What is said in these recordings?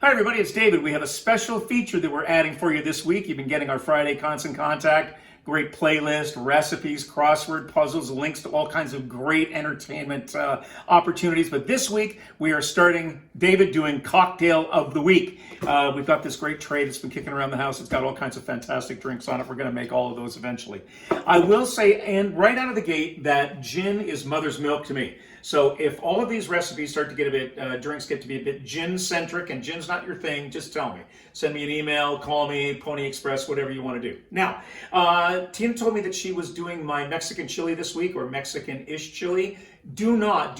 Hi everybody, it's David. We have a special feature that we're adding for you this week. You've been getting our Friday Constant Contact, great playlist, recipes, crossword puzzles, links to all kinds of great entertainment opportunities. But this week we are starting David doing Cocktail of the Week. We've got this great tray that's been kicking around the house. It's got all kinds of fantastic drinks on it. We're going to make all of those eventually. I will say, and right out of the gate, that gin is mother's milk to me. So if all of these recipes start to get a bit, drinks get to be a bit gin-centric and gin's not your thing, just tell me. Send me an email, call me, Pony Express, whatever you want to do. Now, Tina told me that she was doing my Mexican chili this week, or Mexican-ish chili. Do not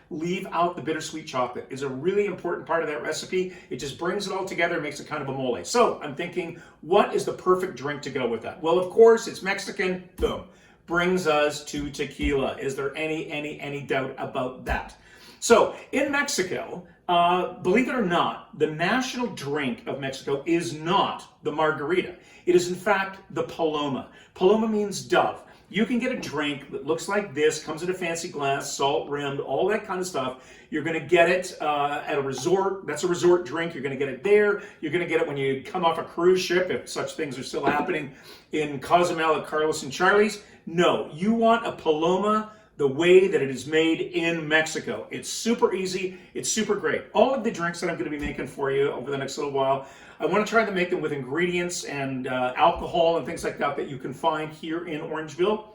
leave out the bittersweet chocolate. It's a really important part of that recipe. It just brings it all together and makes it kind of a mole. So I'm thinking, what is the perfect drink to go with that? Well, of course, it's Mexican. Boom. Brings us to tequila. Is there any doubt about that? So in Mexico, believe it or not, the national drink of Mexico is not the margarita. It is in fact the paloma. Paloma means dove. You can get a drink that looks like this, comes in a fancy glass, salt rimmed, all that kind of stuff. You're going to get it at a resort. That's a resort drink. You're going to get it there. You're going to get it when you come off a cruise ship, if such things are still happening in Cozumel at Carlos and Charlie's. No, you want a paloma the way that it is made in Mexico. It's super easy. It's super great. All of the drinks that I'm going to be making for you over the next little while, I want to try to make them with ingredients and alcohol and things like that that you can find here in Orangeville.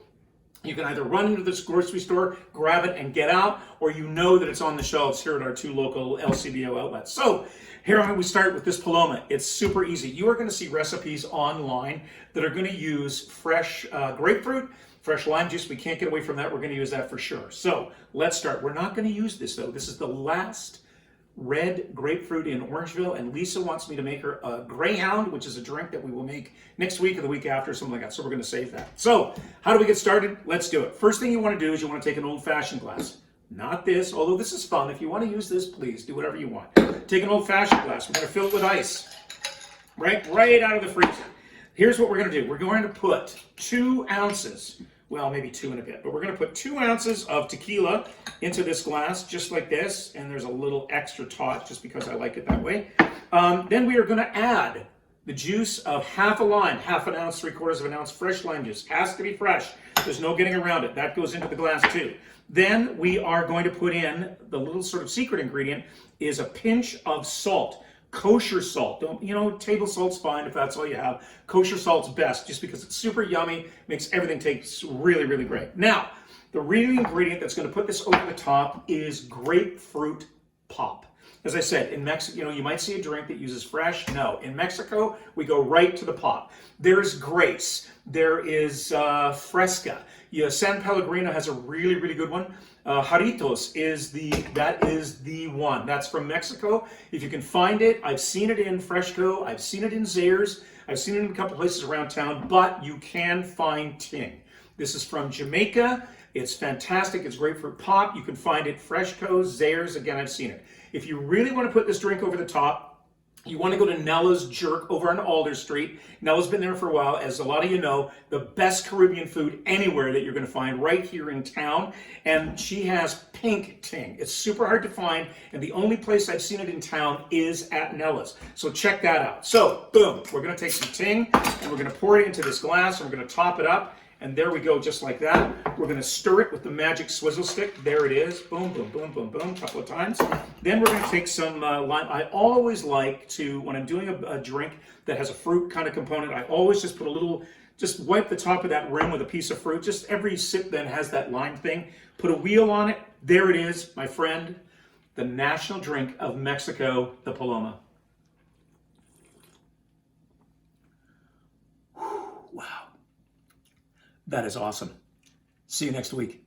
You can either run into this grocery store, grab it, and get out, or you know that it's on the shelves here at our two local LCBO outlets. So here we start with this paloma. It's super easy. You are going to see recipes online that are going to use fresh grapefruit, fresh lime juice. We can't get away from that. We're going to use that for sure. So let's start. We're not going to use this, though. This is the last red grapefruit in Orangeville, and Lisa wants me to make her a Greyhound, which is a drink that we will make next week or the week after, something like that. So we're going to save that. So how do we get started? Let's do it. First thing you want to do is you want to take an old-fashioned glass. Not this, although this is fun. If you want to use this, please do whatever you want. Take an old-fashioned glass. We're going to fill it with ice, right out of the freezer. Here's what we're going to do. We're going to put 2 ounces, well, maybe 2 and a bit, but we're going to put 2 ounces of tequila into this glass, just like this, and there's a little extra tot just because I like it that way. Then we are going to add the juice of half a lime, half an ounce, 3/4 of an ounce fresh lime juice. Has to be fresh. There's no getting around it. That goes into the glass too. Then we are going to put in the little sort of secret ingredient is a pinch of salt. Kosher salt. Don't, table salt's fine if that's all you have. Kosher salt's best just because it's super yummy, makes everything taste really, really great. Now, the real ingredient that's going to put this over the top is grapefruit pop. As I said, in Mexico, you might see a drink that uses fresh. No, in Mexico, we go right to the pop. There's Grace. There is Fresca. San Pellegrino has a really, really good one. Jarritos is the one. That's from Mexico. If you can find it, I've seen it in Fresco. I've seen it in Zayre's. I've seen it in a couple places around town, but you can find Ting. This is from Jamaica. It's fantastic. It's grapefruit pop. You can find it Fresco, Zayre's. Again, I've seen it. If you really want to put this drink over the top, you want to go to Nella's Jerk over on Alder Street. Nella's been there for a while. As a lot of you know, the best Caribbean food anywhere that you're going to find right here in town. And she has pink Ting. It's super hard to find, and the only place I've seen it in town is at Nella's. So check that out. So, boom, we're going to take some Ting, and we're going to pour it into this glass, and we're going to top it up. And there we go, just like that. We're going to stir it with the magic swizzle stick. There it is. Boom, boom, boom, boom, boom, a couple of times. Then we're going to take some lime. I always like to, when I'm doing a drink that has a fruit kind of component, I always just put a little, just wipe the top of that rim with a piece of fruit. Just every sip then has that lime thing. Put a wheel on it. There it is, my friend. The national drink of Mexico, the paloma. Wow. That is awesome. See you next week.